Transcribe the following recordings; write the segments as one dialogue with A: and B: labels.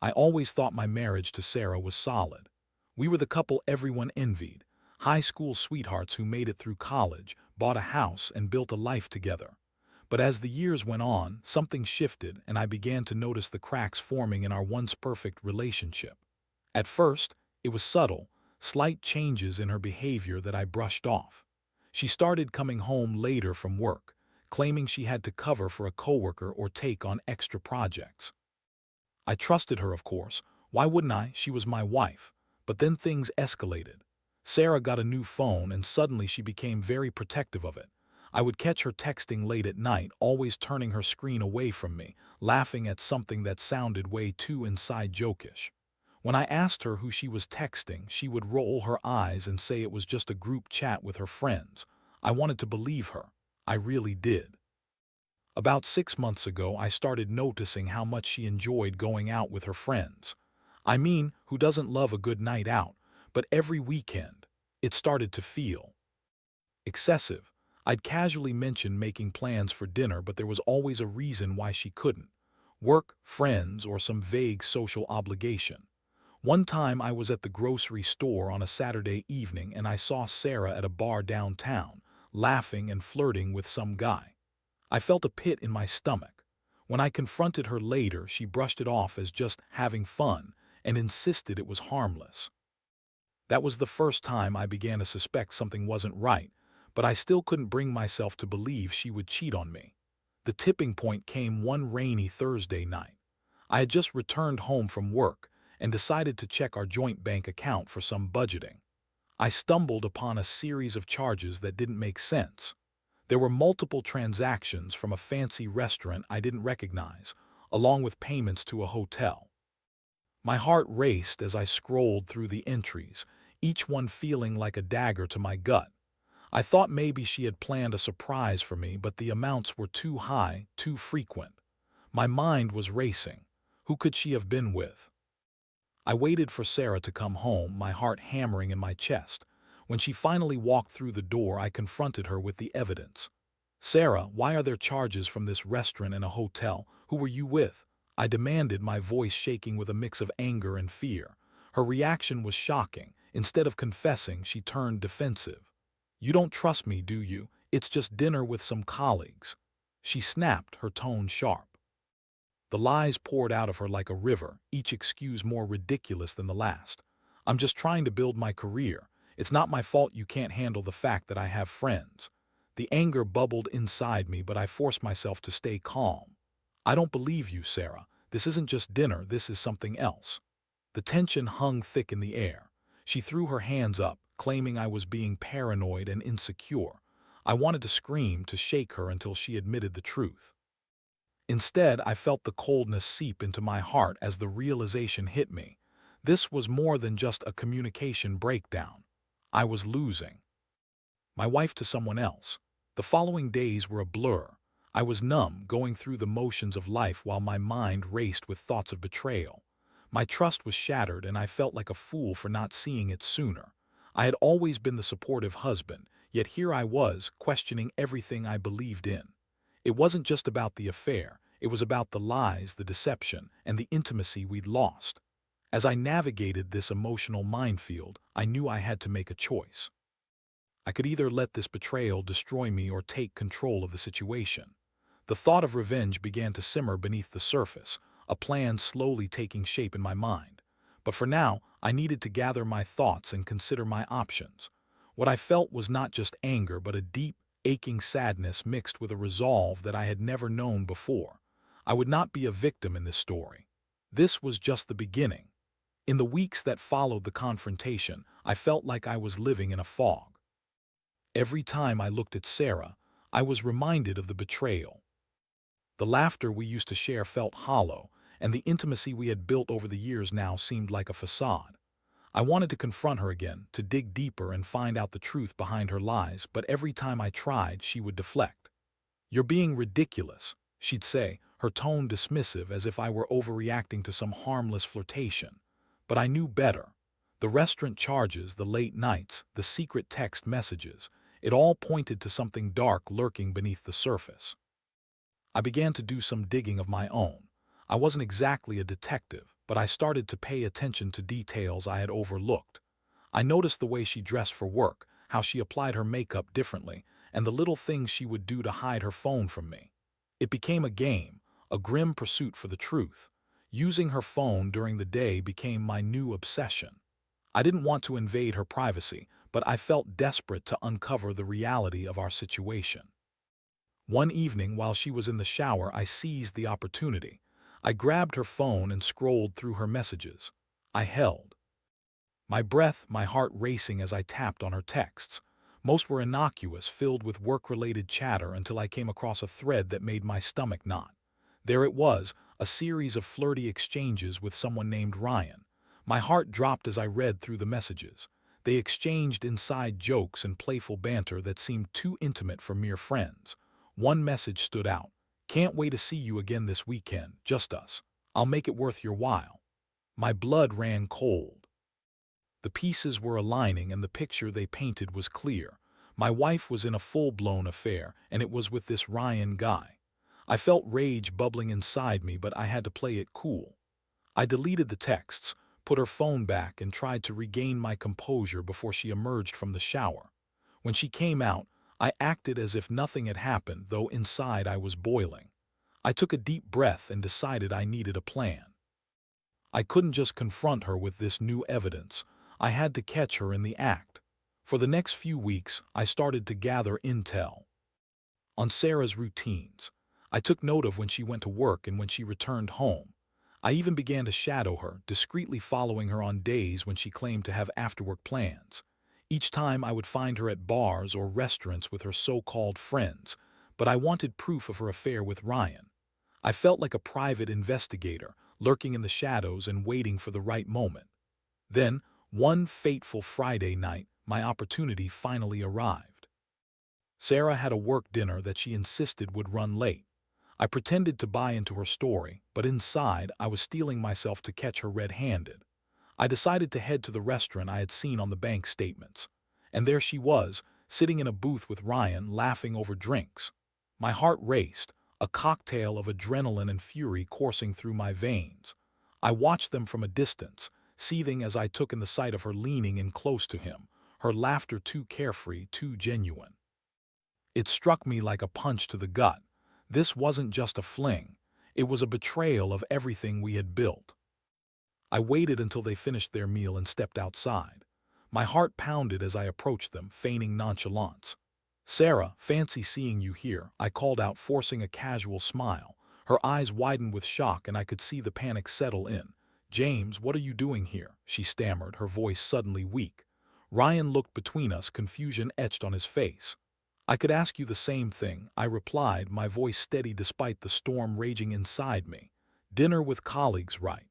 A: I always thought my marriage to Sarah was solid. We were the couple everyone envied, high school sweethearts who made it through college, bought a house, and built a life together. But as the years went on, something shifted and I began to notice the cracks forming in our once perfect relationship. At first, it was subtle, slight changes in her behavior that I brushed off. She started coming home later from work, claiming she had to cover for a coworker or take on extra projects. I trusted her, of course. Why wouldn't I? She was my wife. But then things escalated. Sarah got a new phone and suddenly she became very protective of it. I would catch her texting late at night, always turning her screen away from me, laughing at something that sounded way too inside jokish. When I asked her who she was texting, she would roll her eyes and say it was just a group chat with her friends. I wanted to believe her. I really did. About 6 months ago, I started noticing how much she enjoyed going out with her friends. I mean, who doesn't love a good night out? But every weekend, it started to feel excessive. I'd casually mention making plans for dinner, but there was always a reason why she couldn't. Work, friends, or some vague social obligation. One time I was at the grocery store on a Saturday evening and I saw Sarah at a bar downtown, laughing and flirting with some guy. I felt a pit in my stomach. When I confronted her later, she brushed it off as just having fun and insisted it was harmless. That was the first time I began to suspect something wasn't right, but I still couldn't bring myself to believe she would cheat on me. The tipping point came one rainy Thursday night. I had just returned home from work and decided to check our joint bank account for some budgeting. I stumbled upon a series of charges that didn't make sense. There were multiple transactions from a fancy restaurant I didn't recognize, along with payments to a hotel. My heart raced as I scrolled through the entries, each one feeling like a dagger to my gut. I thought maybe she had planned a surprise for me, but the amounts were too high, too frequent. My mind was racing. Who could she have been with? I waited for Sarah to come home, my heart hammering in my chest. When she finally walked through the door, I confronted her with the evidence. "Sarah, why are there charges from this restaurant and a hotel? Who were you with?" I demanded, my voice shaking with a mix of anger and fear. Her reaction was shocking. Instead of confessing, she turned defensive. "You don't trust me, do you? It's just dinner with some colleagues." She snapped, her tone sharp. The lies poured out of her like a river, each excuse more ridiculous than the last. "I'm just trying to build my career. It's not my fault you can't handle the fact that I have friends." The anger bubbled inside me, but I forced myself to stay calm. "I don't believe you, Sarah. This isn't just dinner, this is something else." The tension hung thick in the air. She threw her hands up, claiming I was being paranoid and insecure. I wanted to scream, to shake her until she admitted the truth. Instead, I felt the coldness seep into my heart as the realization hit me. This was more than just a communication breakdown. I was losing my wife to someone else. The following days were a blur. I was numb, going through the motions of life while my mind raced with thoughts of betrayal. My trust was shattered and I felt like a fool for not seeing it sooner. I had always been the supportive husband, yet here I was, questioning everything I believed in. It wasn't just about the affair, it was about the lies, the deception, and the intimacy we'd lost. As I navigated this emotional minefield, I knew I had to make a choice. I could either let this betrayal destroy me or take control of the situation. The thought of revenge began to simmer beneath the surface, a plan slowly taking shape in my mind. But for now, I needed to gather my thoughts and consider my options. What I felt was not just anger, but a deep, aching sadness mixed with a resolve that I had never known before. I would not be a victim in this story. This was just the beginning. In the weeks that followed the confrontation, I felt like I was living in a fog. Every time I looked at Sarah, I was reminded of the betrayal. The laughter we used to share felt hollow, and the intimacy we had built over the years now seemed like a facade. I wanted to confront her again, to dig deeper and find out the truth behind her lies, but every time I tried, she would deflect. "You're being ridiculous," she'd say, her tone dismissive as if I were overreacting to some harmless flirtation. But I knew better. The restaurant charges, the late nights, the secret text messages, it all pointed to something dark lurking beneath the surface. I began to do some digging of my own. I wasn't exactly a detective, but I started to pay attention to details I had overlooked. I noticed the way she dressed for work, how she applied her makeup differently, and the little things she would do to hide her phone from me. It became a game, a grim pursuit for the truth. Using her phone during the day became my new obsession. I didn't want to invade her privacy, but I felt desperate to uncover the reality of our situation. One evening, while she was in the shower, I seized the opportunity. I grabbed her phone and scrolled through her messages. I held my breath, my heart racing as I tapped on her texts. Most were innocuous, filled with work-related chatter until I came across a thread that made my stomach knot. There it was, a series of flirty exchanges with someone named Ryan. My heart dropped as I read through the messages. They exchanged inside jokes and playful banter that seemed too intimate for mere friends. One message stood out. "Can't wait to see you again this weekend, just us. I'll make it worth your while." My blood ran cold. The pieces were aligning and the picture they painted was clear. My wife was in a full-blown affair, and it was with this Ryan guy. I felt rage bubbling inside me, but I had to play it cool. I deleted the texts, put her phone back, and tried to regain my composure before she emerged from the shower. When she came out, I acted as if nothing had happened, though inside I was boiling. I took a deep breath and decided I needed a plan. I couldn't just confront her with this new evidence. I had to catch her in the act. For the next few weeks, I started to gather intel on Sarah's routines. I took note of when she went to work and when she returned home. I even began to shadow her, discreetly following her on days when she claimed to have after-work plans. Each time I would find her at bars or restaurants with her so-called friends, but I wanted proof of her affair with Ryan. I felt like a private investigator, lurking in the shadows and waiting for the right moment. Then, one fateful Friday night, my opportunity finally arrived. Sarah had a work dinner that she insisted would run late. I pretended to buy into her story, but inside I was steeling myself to catch her red-handed. I decided to head to the restaurant I had seen on the bank statements. And there she was, sitting in a booth with Ryan, laughing over drinks. My heart raced, a cocktail of adrenaline and fury coursing through my veins. I watched them from a distance, seething as I took in the sight of her leaning in close to him, her laughter too carefree, too genuine. It struck me like a punch to the gut. This wasn't just a fling. It was a betrayal of everything we had built. I waited until they finished their meal and stepped outside. My heart pounded as I approached them, feigning nonchalance. "Sarah, fancy seeing you here," I called out, forcing a casual smile. Her eyes widened with shock and I could see the panic settle in. "James, what are you doing here?" she stammered, her voice suddenly weak. Ryan looked between us, confusion etched on his face. "I could ask you the same thing," I replied, my voice steady despite the storm raging inside me. "Dinner with colleagues, right?"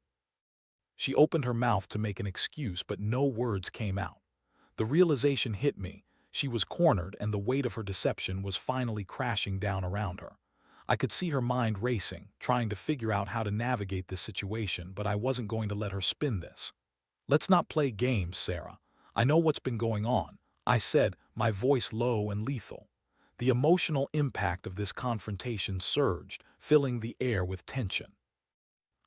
A: She opened her mouth to make an excuse, but no words came out. The realization hit me. She was cornered, and the weight of her deception was finally crashing down around her. I could see her mind racing, trying to figure out how to navigate this situation, but I wasn't going to let her spin this. "Let's not play games, Sarah. I know what's been going on," I said, my voice low and lethal. The emotional impact of this confrontation surged, filling the air with tension.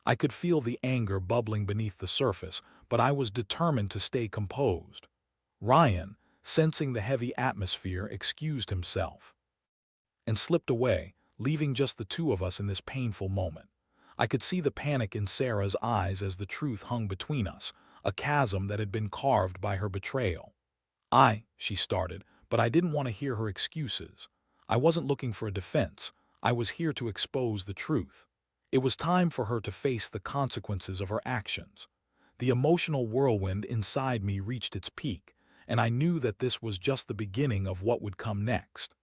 A: I could feel the anger bubbling beneath the surface, but I was determined to stay composed. Ryan, sensing the heavy atmosphere, excused himself and slipped away, leaving just the two of us in this painful moment. I could see the panic in Sarah's eyes as the truth hung between us, a chasm that had been carved by her betrayal. She started, but I didn't want to hear her excuses. I wasn't looking for a defense. I was here to expose the truth. It was time for her to face the consequences of her actions. The emotional whirlwind inside me reached its peak, and I knew that this was just the beginning of what would come next.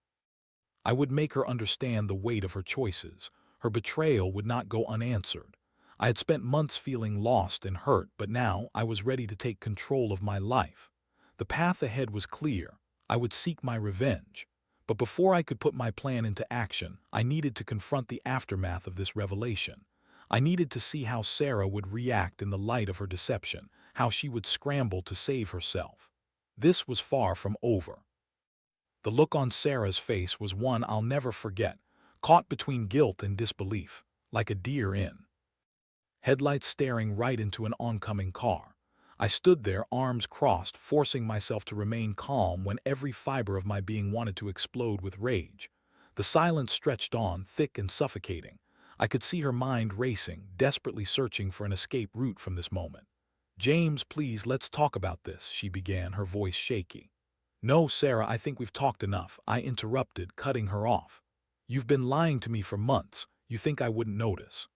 A: I would make her understand the weight of her choices. Her betrayal would not go unanswered. I had spent months feeling lost and hurt, but now I was ready to take control of my life. The path ahead was clear. I would seek my revenge. But before I could put my plan into action, I needed to confront the aftermath of this revelation. I needed to see how Sarah would react in the light of her deception, how she would scramble to save herself. This was far from over. The look on Sarah's face was one I'll never forget, caught between guilt and disbelief, like a deer in headlights staring right into an oncoming car. I stood there, arms crossed, forcing myself to remain calm when every fiber of my being wanted to explode with rage. The silence stretched on, thick and suffocating. I could see her mind racing, desperately searching for an escape route from this moment. "James, please, let's talk about this," she began, her voice shaky. "No, Sarah, I think we've talked enough," I interrupted, cutting her off. "You've been lying to me for months. You think I wouldn't notice.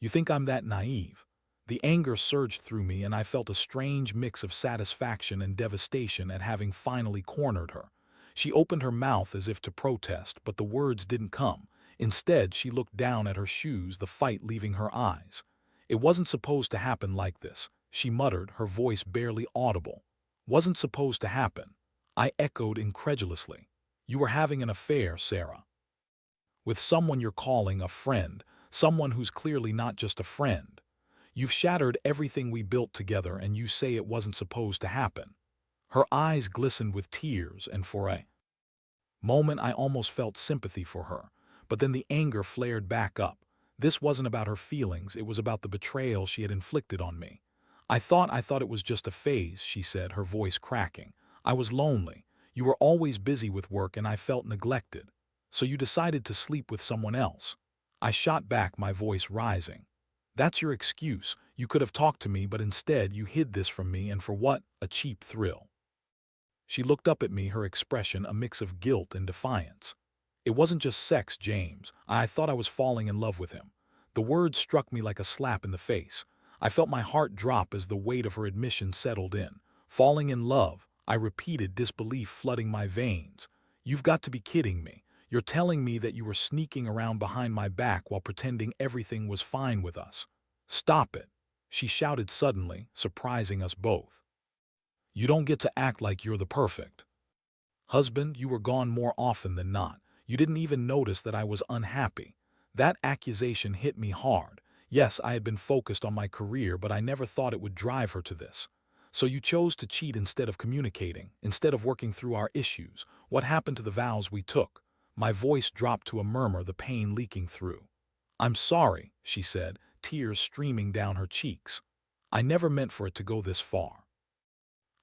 A: You think I'm that naive." The anger surged through me, and I felt a strange mix of satisfaction and devastation at having finally cornered her. She opened her mouth as if to protest, but the words didn't come. Instead, she looked down at her shoes, the fight leaving her eyes. "It wasn't supposed to happen like this," she muttered, her voice barely audible. "Wasn't supposed to happen." I echoed incredulously. "You were having an affair, Sarah. With someone you're calling a friend, someone who's clearly not just a friend. You've shattered everything we built together, and you say it wasn't supposed to happen." Her eyes glistened with tears, and for a moment I almost felt sympathy for her. But then the anger flared back up. This wasn't about her feelings, it was about the betrayal she had inflicted on me. I thought it was just a phase," she said, her voice cracking. "I was lonely. You were always busy with work, and I felt neglected. So you decided to sleep with someone else." I shot back, my voice rising. "That's your excuse. You could have talked to me, but instead you hid this from me, and for what? A cheap thrill." She looked up at me, her expression a mix of guilt and defiance. "It wasn't just sex, James. I thought I was falling in love with him." The words struck me like a slap in the face. I felt my heart drop as the weight of her admission settled in. "Falling in love," I repeated, disbelief flooding my veins. "You've got to be kidding me. You're telling me that you were sneaking around behind my back while pretending everything was fine with us." "Stop it," she shouted suddenly, surprising us both. "You don't get to act like you're the perfect husband. You were gone more often than not. You didn't even notice that I was unhappy." That accusation hit me hard. Yes, I had been focused on my career, but I never thought it would drive her to this. "So you chose to cheat instead of communicating, instead of working through our issues. What happened to the vows we took?" My voice dropped to a murmur, the pain leaking through. "I'm sorry," she said, tears streaming down her cheeks. "I never meant for it to go this far.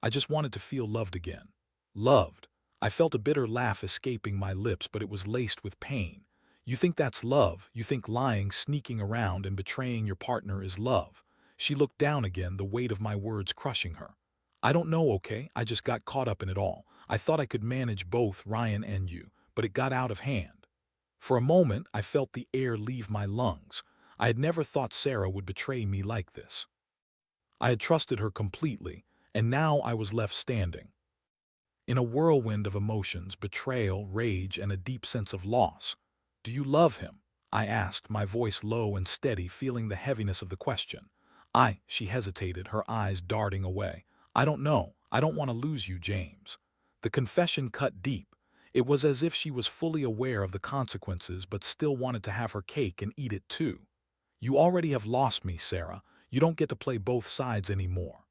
A: I just wanted to feel loved again." "Loved?" I felt a bitter laugh escaping my lips, but it was laced with pain. "You think that's love? You think lying, sneaking around, and betraying your partner is love?" She looked down again, the weight of my words crushing her. "I don't know, okay? I just got caught up in it all. I thought I could manage both Ryan and you, but it got out of hand." For a moment, I felt the air leave my lungs. I had never thought Sarah would betray me like this. I had trusted her completely, and now I was left standing in a whirlwind of emotions, betrayal, rage, and a deep sense of loss. "Do you love him?" I asked, my voice low and steady, feeling the heaviness of the question. She hesitated, her eyes darting away. "I don't know. I don't want to lose you, James." The confession cut deep. It was as if she was fully aware of the consequences but still wanted to have her cake and eat it too. "You already have lost me, Sarah. You don't get to play both sides anymore.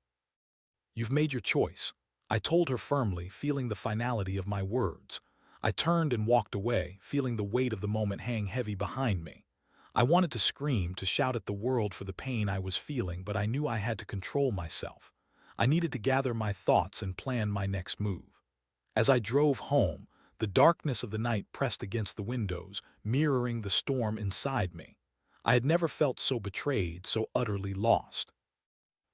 A: You've made your choice." I told her firmly, feeling the finality of my words. I turned and walked away, feeling the weight of the moment hang heavy behind me. I wanted to scream, to shout at the world for the pain I was feeling, but I knew I had to control myself. I needed to gather my thoughts and plan my next move. As I drove home, the darkness of the night pressed against the windows, mirroring the storm inside me. I had never felt so betrayed, so utterly lost.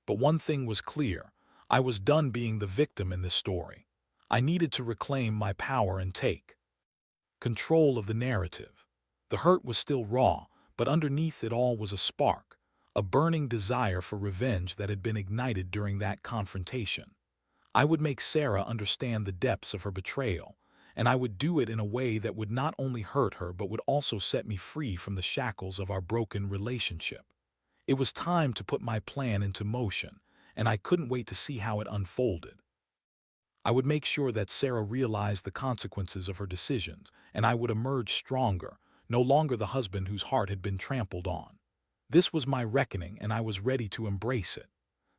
A: But one thing was clear. I was done being the victim in this story. I needed to reclaim my power and take control of the narrative. The hurt was still raw, but underneath it all was a spark, a burning desire for revenge that had been ignited during that confrontation. I would make Sarah understand the depths of her betrayal, and I would do it in a way that would not only hurt her but would also set me free from the shackles of our broken relationship. It was time to put my plan into motion, and I couldn't wait to see how it unfolded. I would make sure that Sarah realized the consequences of her decisions, and I would emerge stronger, no longer the husband whose heart had been trampled on. This was my reckoning, and I was ready to embrace it.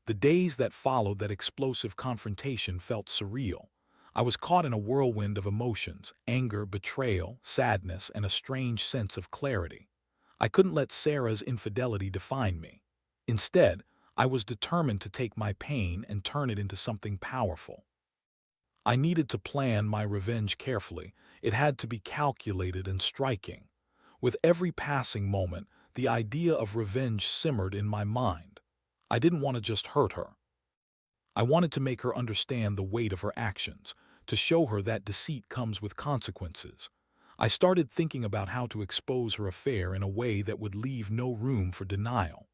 A: The days that followed that explosive confrontation felt surreal. I was caught in a whirlwind of emotions, anger, betrayal, sadness, and a strange sense of clarity. I couldn't let Sarah's infidelity define me. Instead, I was determined to take my pain and turn it into something powerful. I needed to plan my revenge carefully. It had to be calculated and striking. With every passing moment, the idea of revenge simmered in my mind. I didn't want to just hurt her. I wanted to make her understand the weight of her actions, to show her that deceit comes with consequences. I started thinking about how to expose her affair in a way that would leave no room for denial.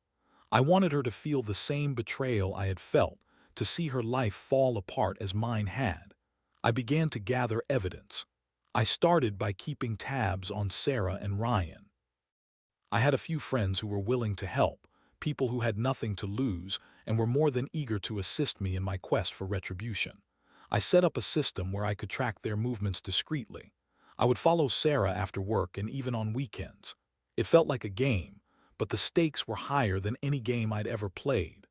A: I wanted her to feel the same betrayal I had felt, to see her life fall apart as mine had. I began to gather evidence. I started by keeping tabs on Sarah and Ryan. I had a few friends who were willing to help, people who had nothing to lose and were more than eager to assist me in my quest for retribution. I set up a system where I could track their movements discreetly. I would follow Sarah after work and even on weekends. It felt like a game, but the stakes were higher than any game I'd ever played.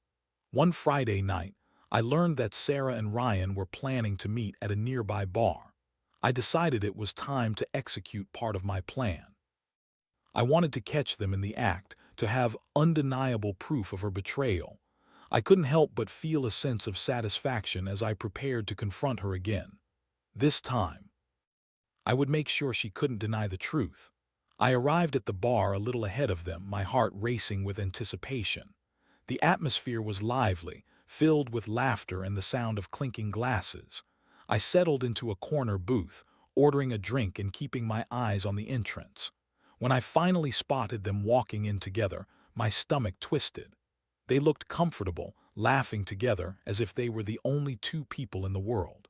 A: One Friday night, I learned that Sarah and Ryan were planning to meet at a nearby bar. I decided it was time to execute part of my plan. I wanted to catch them in the act, to have undeniable proof of her betrayal. I couldn't help but feel a sense of satisfaction as I prepared to confront her again. This time, I would make sure she couldn't deny the truth. I arrived at the bar a little ahead of them, my heart racing with anticipation. The atmosphere was lively, filled with laughter and the sound of clinking glasses. I settled into a corner booth, ordering a drink and keeping my eyes on the entrance. When I finally spotted them walking in together, my stomach twisted. They looked comfortable, laughing together as if they were the only two people in the world.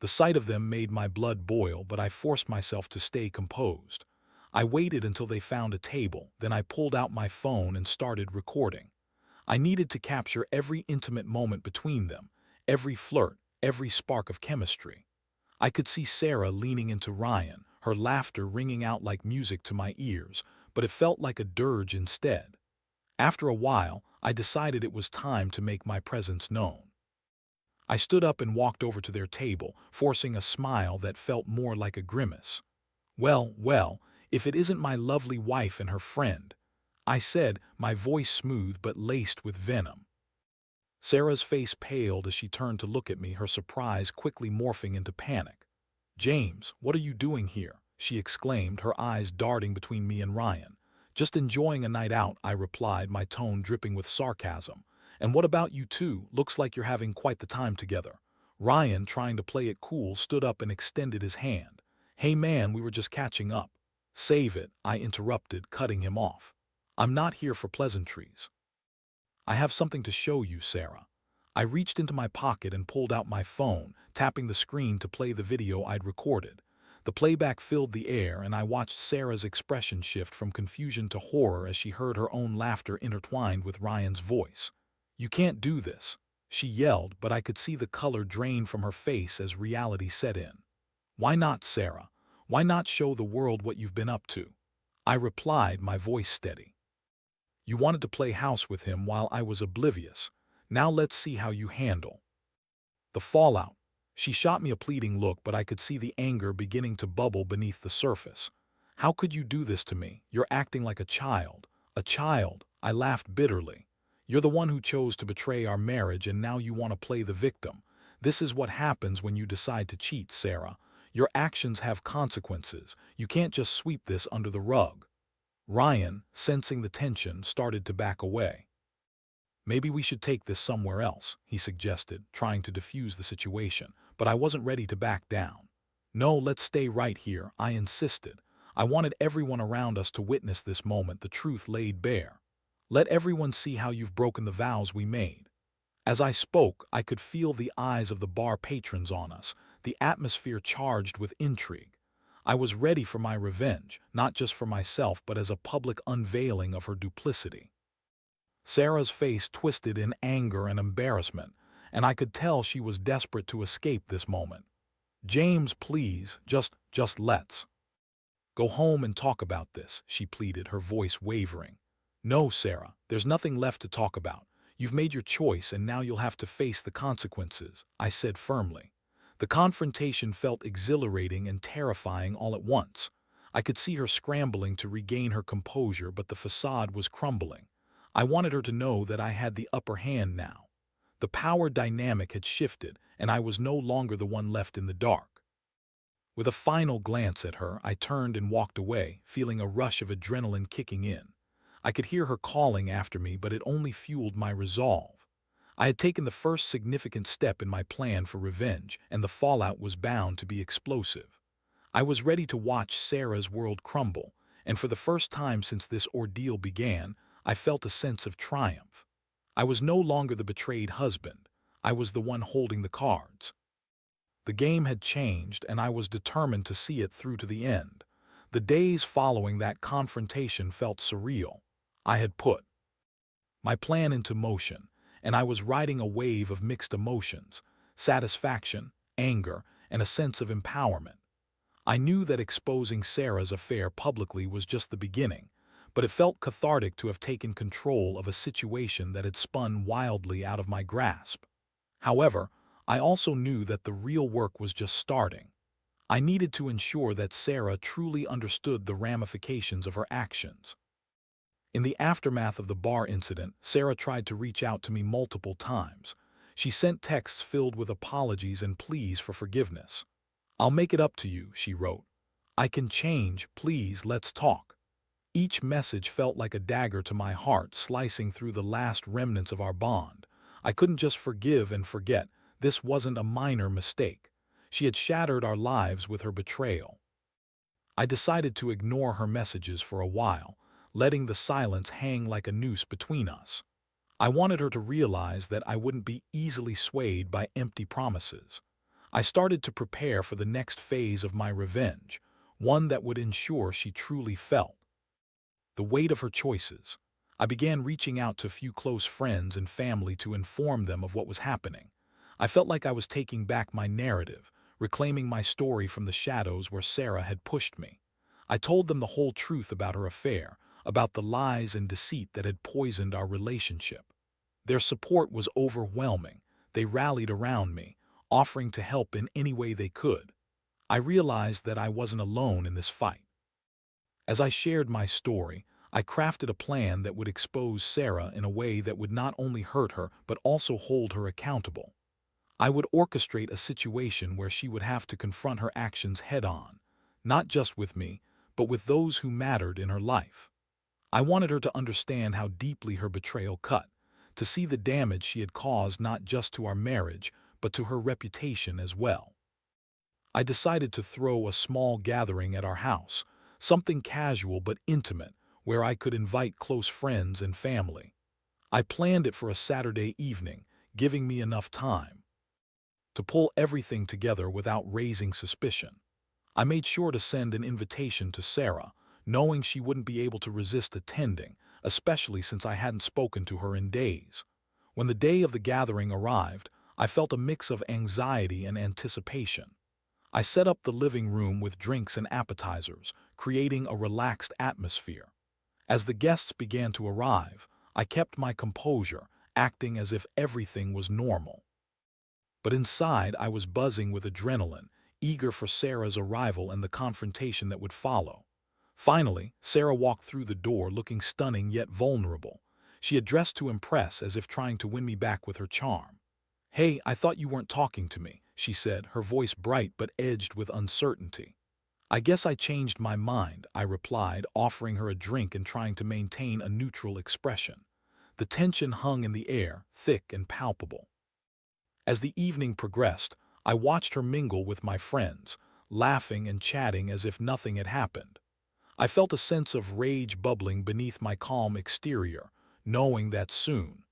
A: The sight of them made my blood boil, but I forced myself to stay composed. I waited until they found a table, then I pulled out my phone and started recording. I needed to capture every intimate moment between them, every flirt, every spark of chemistry. I could see Sarah leaning into Ryan, her laughter ringing out like music to my ears, but it felt like a dirge instead. After a while, I decided it was time to make my presence known. I stood up and walked over to their table, forcing a smile that felt more like a grimace. "Well, well, if it isn't my lovely wife and her friend," I said, my voice smooth but laced with venom. Sarah's face paled as she turned to look at me, her surprise quickly morphing into panic. "James, what are you doing here?" she exclaimed, her eyes darting between me and Ryan. "Just enjoying a night out," I replied, my tone dripping with sarcasm. "And what about you two? Looks like you're having quite the time together." Ryan, trying to play it cool, stood up and extended his hand. "Hey man, we were just catching up." "Save it," I interrupted, cutting him off. "I'm not here for pleasantries. I have something to show you, Sarah." I reached into my pocket and pulled out my phone, tapping the screen to play the video I'd recorded. The playback filled the air, and I watched Sarah's expression shift from confusion to horror as she heard her own laughter intertwined with Ryan's voice. "You can't do this," she yelled, but I could see the color drain from her face as reality set in. "Why not, Sarah? Why not show the world what you've been up to?" I replied, my voice steady. "You wanted to play house with him while I was oblivious. Now let's see how you handle the fallout." She shot me a pleading look, but I could see the anger beginning to bubble beneath the surface. "How could you do this to me? You're acting like a child." "A child?" I laughed bitterly. "You're the one who chose to betray our marriage, and now you want to play the victim. This is what happens when you decide to cheat, Sarah. Your actions have consequences. You can't just sweep this under the rug." Ryan, sensing the tension, started to back away. "Maybe we should take this somewhere else," he suggested, trying to defuse the situation, but I wasn't ready to back down. "No, let's stay right here," I insisted. I wanted everyone around us to witness this moment, the truth laid bare. "Let everyone see how you've broken the vows we made." As I spoke, I could feel the eyes of the bar patrons on us, the atmosphere charged with intrigue. I was ready for my revenge, not just for myself but as a public unveiling of her duplicity. Sarah's face twisted in anger and embarrassment, and I could tell she was desperate to escape this moment. "James, please, just let's go home and talk about this," she pleaded, her voice wavering. "No, Sarah, there's nothing left to talk about. You've made your choice and now you'll have to face the consequences," I said firmly. The confrontation felt exhilarating and terrifying all at once. I could see her scrambling to regain her composure, but the facade was crumbling. I wanted her to know that I had the upper hand now. The power dynamic had shifted, and I was no longer the one left in the dark. With a final glance at her, I turned and walked away, feeling a rush of adrenaline kicking in. I could hear her calling after me, but it only fueled my resolve. I had taken the first significant step in my plan for revenge, and the fallout was bound to be explosive. I was ready to watch Sarah's world crumble, and for the first time since this ordeal began, I felt a sense of triumph. I was no longer the betrayed husband. I was the one holding the cards. The game had changed, and I was determined to see it through to the end. The days following that confrontation felt surreal. I had put my plan into motion, and I was riding a wave of mixed emotions: satisfaction, anger, and a sense of empowerment. I knew that exposing Sarah's affair publicly was just the beginning, but it felt cathartic to have taken control of a situation that had spun wildly out of my grasp. However, I also knew that the real work was just starting. I needed to ensure that Sarah truly understood the ramifications of her actions. In the aftermath of the bar incident, Sarah tried to reach out to me multiple times. She sent texts filled with apologies and pleas for forgiveness. "I'll make it up to you," she wrote. "I can change, please, let's talk." Each message felt like a dagger to my heart, slicing through the last remnants of our bond. I couldn't just forgive and forget. This wasn't a minor mistake. She had shattered our lives with her betrayal. I decided to ignore her messages for a while, letting the silence hang like a noose between us. I wanted her to realize that I wouldn't be easily swayed by empty promises. I started to prepare for the next phase of my revenge, one that would ensure she truly felt the weight of her choices. I began reaching out to a few close friends and family to inform them of what was happening. I felt like I was taking back my narrative, reclaiming my story from the shadows where Sarah had pushed me. I told them the whole truth about her affair, about the lies and deceit that had poisoned our relationship. Their support was overwhelming. They rallied around me, offering to help in any way they could. I realized that I wasn't alone in this fight. As I shared my story, I crafted a plan that would expose Sarah in a way that would not only hurt her but also hold her accountable. I would orchestrate a situation where she would have to confront her actions head-on, not just with me, but with those who mattered in her life. I wanted her to understand how deeply her betrayal cut, to see the damage she had caused not just to our marriage, but to her reputation as well. I decided to throw a small gathering at our house, something casual but intimate, where I could invite close friends and family. I planned it for a Saturday evening, giving me enough time to pull everything together without raising suspicion. I made sure to send an invitation to Sarah, knowing she wouldn't be able to resist attending, especially since I hadn't spoken to her in days. When the day of the gathering arrived, I felt a mix of anxiety and anticipation. I set up the living room with drinks and appetizers, creating a relaxed atmosphere. As the guests began to arrive, I kept my composure, acting as if everything was normal. But inside, I was buzzing with adrenaline, eager for Sarah's arrival and the confrontation that would follow. Finally, Sarah walked through the door looking stunning yet vulnerable. She had dressed to impress, as if trying to win me back with her charm. "Hey, I thought you weren't talking to me," she said, her voice bright but edged with uncertainty. "I guess I changed my mind," I replied, offering her a drink and trying to maintain a neutral expression. The tension hung in the air, thick and palpable. As the evening progressed, I watched her mingle with my friends, laughing and chatting as if nothing had happened. I felt a sense of rage bubbling beneath my calm exterior, knowing that soon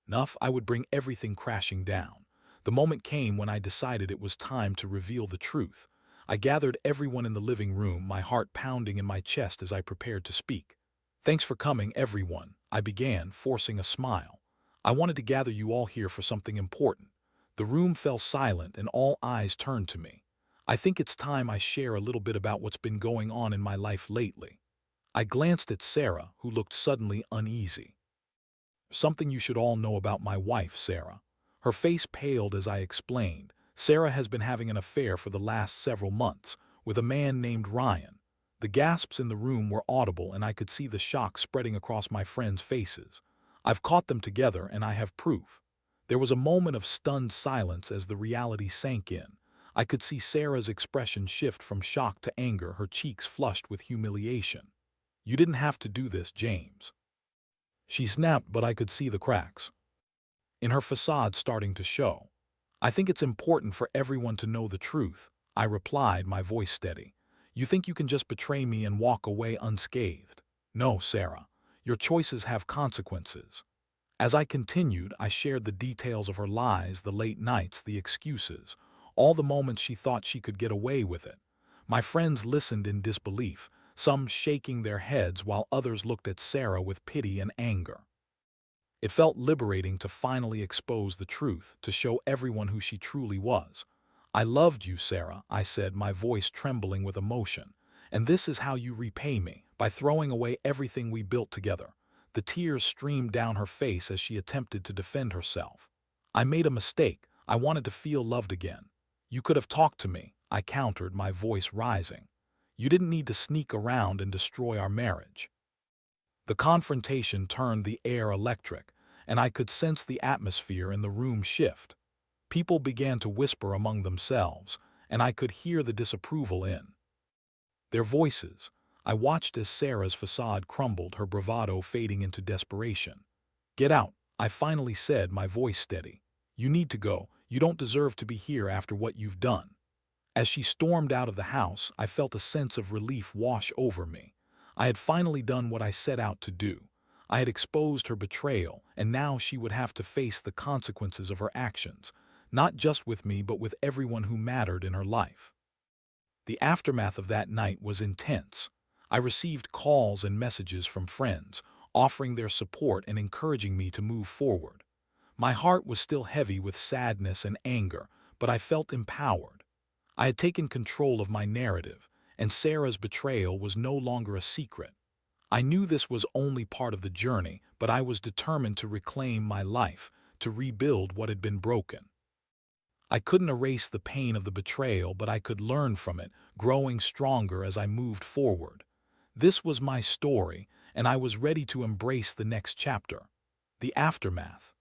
A: enough I would bring everything crashing down. The moment came when I decided it was time to reveal the truth. I gathered everyone in the living room, my heart pounding in my chest as I prepared to speak. "Thanks for coming, everyone," I began, forcing a smile. "I wanted to gather you all here for something important." The room fell silent and all eyes turned to me. "I think it's time I share a little bit about what's been going on in my life lately." I glanced at Sarah, who looked suddenly uneasy. "Something you should all know about my wife, Sarah." Her face paled as I explained. "Sarah has been having an affair for the last several months with a man named Ryan. The gasps in the room were audible and I could see the shock spreading across my friends' faces. I've caught them together and I have proof. There was a moment of stunned silence as the reality sank in. I could see Sarah's expression shift from shock to anger, her cheeks flushed with humiliation. "You didn't have to do this, James." She snapped, but I could see the cracks in her facade starting to show. "I think it's important for everyone to know the truth," I replied, my voice steady. "You think you can just betray me and walk away unscathed? No, Sarah. Your choices have consequences." As I continued, I shared the details of her lies, the late nights, the excuses, all the moments she thought she could get away with it. My friends listened in disbelief, some shaking their heads while others looked at Sarah with pity and anger. It felt liberating to finally expose the truth, to show everyone who she truly was. "I loved you, Sarah," I said, my voice trembling with emotion. "And this is how you repay me, by throwing away everything we built together." The tears streamed down her face as she attempted to defend herself. "I made a mistake. I wanted to feel loved again." "You could have talked to me," I countered, my voice rising. "You didn't need to sneak around and destroy our marriage." The confrontation turned the air electric, and I could sense the atmosphere in the room shift. People began to whisper among themselves, and I could hear the disapproval in their voices. I watched as Sarah's facade crumbled, her bravado fading into desperation. "Get out," I finally said, my voice steady. "You need to go. You don't deserve to be here after what you've done." As she stormed out of the house, I felt a sense of relief wash over me. I had finally done what I set out to do. I had exposed her betrayal, and now she would have to face the consequences of her actions, not just with me but with everyone who mattered in her life. The aftermath of that night was intense. I received calls and messages from friends, offering their support and encouraging me to move forward. My heart was still heavy with sadness and anger, but I felt empowered. I had taken control of my narrative, and Sarah's betrayal was no longer a secret. I knew this was only part of the journey, but I was determined to reclaim my life, to rebuild what had been broken. I couldn't erase the pain of the betrayal, but I could learn from it, growing stronger as I moved forward. This was my story, and I was ready to embrace the next chapter. The aftermath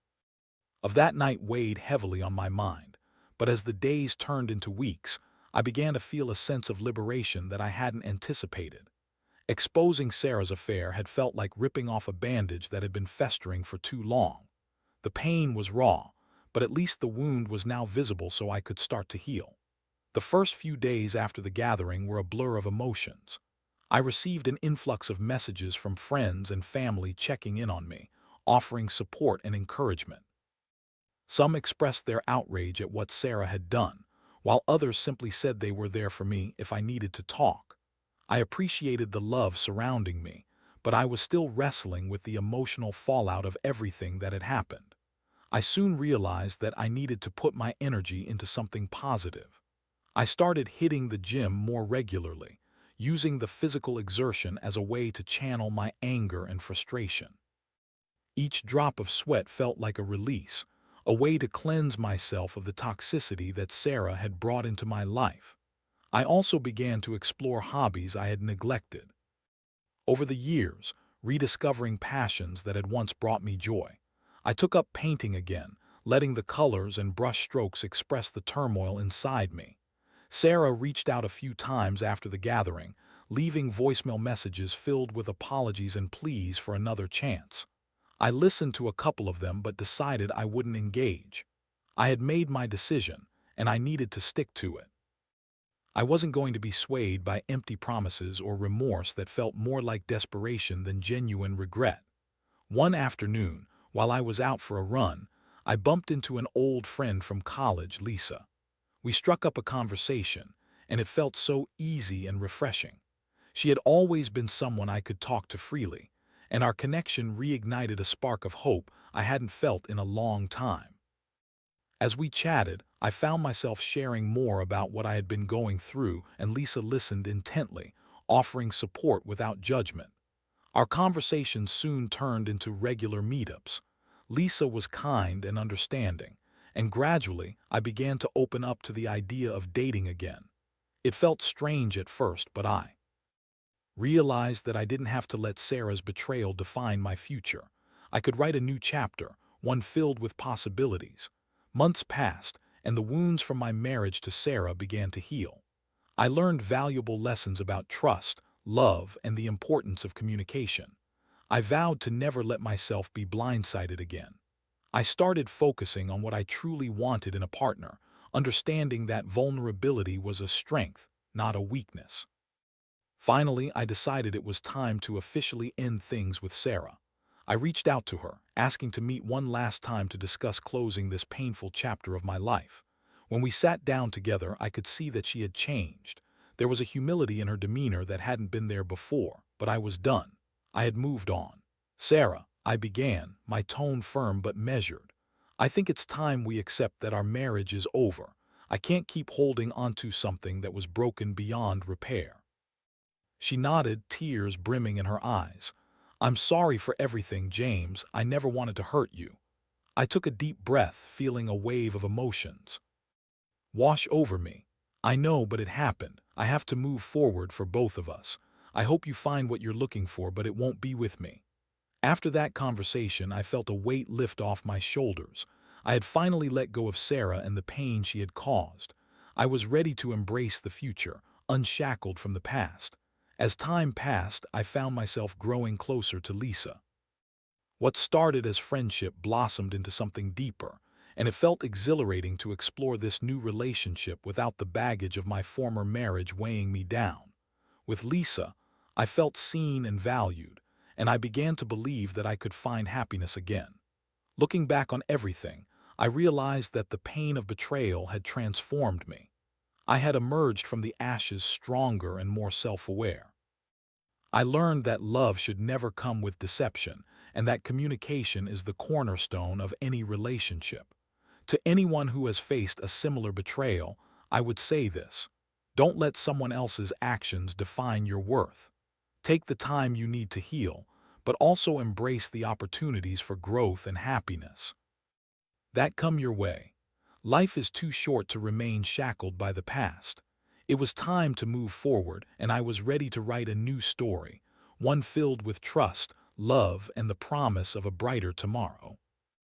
A: of that night weighed heavily on my mind, but as the days turned into weeks, I began to feel a sense of liberation that I hadn't anticipated. Exposing Sarah's affair had felt like ripping off a bandage that had been festering for too long. The pain was raw, but at least the wound was now visible so I could start to heal. The first few days after the gathering were a blur of emotions. I received an influx of messages from friends and family checking in on me, offering support and encouragement. Some expressed their outrage at what Sarah had done, while others simply said they were there for me if I needed to talk. I appreciated the love surrounding me, but I was still wrestling with the emotional fallout of everything that had happened. I soon realized that I needed to put my energy into something positive. I started hitting the gym more regularly, using the physical exertion as a way to channel my anger and frustration. Each drop of sweat felt like a release, a way to cleanse myself of the toxicity that Sarah had brought into my life. I also began to explore hobbies I had neglected. Over the years, rediscovering passions that had once brought me joy. I took up painting again, letting the colors and brush strokes express the turmoil inside me. Sarah reached out a few times after the gathering, leaving voicemail messages filled with apologies and pleas for another chance. I listened to a couple of them but decided I wouldn't engage. I had made my decision, and I needed to stick to it. I wasn't going to be swayed by empty promises or remorse that felt more like desperation than genuine regret. One afternoon, while I was out for a run, I bumped into an old friend from college, Lisa. We struck up a conversation, and it felt so easy and refreshing. She had always been someone I could talk to freely, and our connection reignited a spark of hope I hadn't felt in a long time. As we chatted, I found myself sharing more about what I had been going through, and Lisa listened intently, offering support without judgment. Our conversation soon turned into regular meetups. Lisa was kind and understanding, and gradually I began to open up to the idea of dating again. It felt strange at first, but I Realized that I didn't have to let Sarah's betrayal define my future. I could write a new chapter, one filled with possibilities. Months passed, and the wounds from my marriage to Sarah began to heal. I learned valuable lessons about trust, love, and the importance of communication. I vowed to never let myself be blindsided again. I started focusing on what I truly wanted in a partner, understanding that vulnerability was a strength, not a weakness. Finally, I decided it was time to officially end things with Sarah. I reached out to her, asking to meet one last time to discuss closing this painful chapter of my life. When we sat down together, I could see that she had changed. There was a humility in her demeanor that hadn't been there before, but I was done. I had moved on. Sarah, I began, my tone firm but measured. I think it's time we accept that our marriage is over. I can't keep holding onto something that was broken beyond repair. She nodded, tears brimming in her eyes. I'm sorry for everything, James. I never wanted to hurt you. I took a deep breath, feeling a wave of emotions wash over me. I know, but it happened. I have to move forward for both of us. I hope you find what you're looking for, but it won't be with me. After that conversation, I felt a weight lift off my shoulders. I had finally let go of Sarah and the pain she had caused. I was ready to embrace the future, unshackled from the past. As time passed, I found myself growing closer to Lisa. What started as friendship blossomed into something deeper, and it felt exhilarating to explore this new relationship without the baggage of my former marriage weighing me down. With Lisa, I felt seen and valued, and I began to believe that I could find happiness again. Looking back on everything, I realized that the pain of betrayal had transformed me. I had emerged from the ashes stronger and more self-aware. I learned that love should never come with deception, and that communication is the cornerstone of any relationship. To anyone who has faced a similar betrayal, I would say this: don't let someone else's actions define your worth. Take the time you need to heal, but also embrace the opportunities for growth and happiness that come your way. Life is too short to remain shackled by the past. It was time to move forward, and I was ready to write a new story, one filled with trust, love, and the promise of a brighter tomorrow.